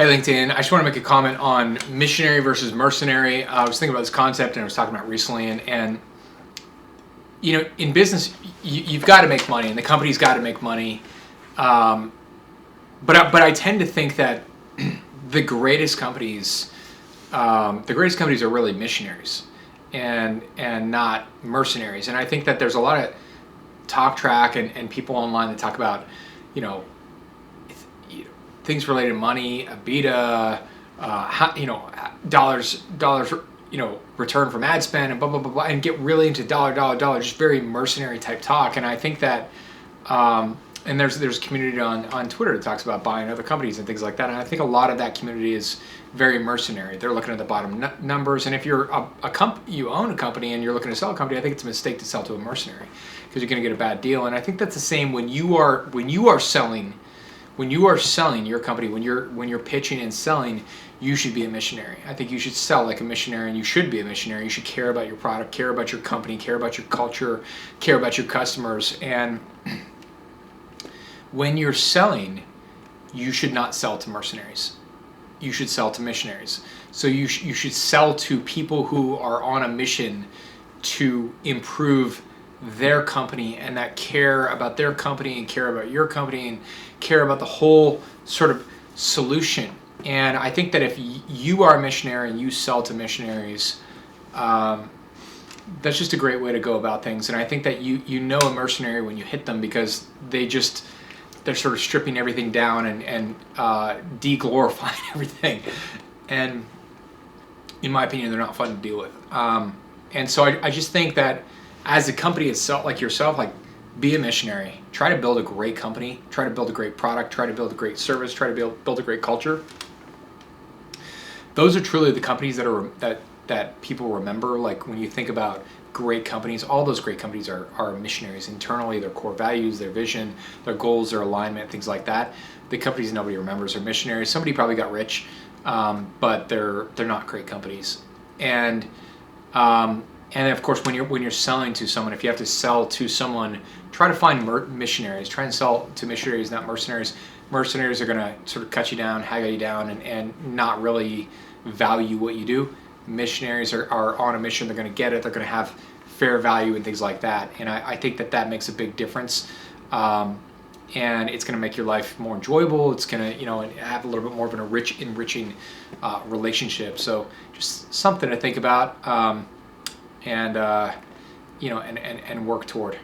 Hey LinkedIn, I just want to make a comment on missionary versus mercenary. I was thinking about this concept and I was talking about it recently, and you know, in business, you've got to make money, and the company's got to make money. But I tend to think that the greatest companies, are really missionaries, and not mercenaries. And I think that there's a lot of talk track and people online that talk about, you know, things related to money, EBITDA, dollars, return from ad spend, and blah, blah, blah, blah, and get really into dollar, just very mercenary type talk. And I think that, and there's a community on Twitter that talks about buying other companies and things like that. And I think a lot of that community is very mercenary. They're looking at the bottom numbers. And if you're you own a company and you're looking to sell a company, I think it's a mistake to sell to a mercenary, because you're going to get a bad deal. And I think that's the same when you are selling your company, when you're pitching and selling, you should be a missionary. I think you should sell like a missionary, and you should be a missionary. You should care about your product, care about your company, care about your culture, care about your customers. And when you're selling, you should not sell to mercenaries. You should sell to missionaries. So you should sell to people who are on a mission to improve their company, and that care about their company and care about your company and care about the whole sort of solution. And I think that if you are a missionary and you sell to missionaries, that's just a great way to go about things. And I think that you know a mercenary when you hit them, because they're sort of stripping everything down and de-glorifying everything. And in my opinion, they're not fun to deal with. And so I just think that as a company itself, like yourself, like, be a missionary. Try to build a great company. Try to build a great product. Try to build a great service. Try to build a great culture. Those are truly the companies that people remember. Like, when you think about great companies, all those great companies are missionaries internally. Their core values, their vision, their goals, their alignment, things like that. The companies nobody remembers are missionaries. Somebody probably got rich, but they're not great companies. And of course, when you're selling to someone, if you have to sell to someone, try to find missionaries. Try and sell to missionaries, not mercenaries. Mercenaries are going to sort of cut you down, haggle you down, and not really value what you do. Missionaries are on a mission. They're going to get it. They're going to have fair value and things like that. And I think that makes a big difference. And it's going to make your life more enjoyable. It's going to, have a little bit more of an enriching relationship. So just something to think about. And work toward.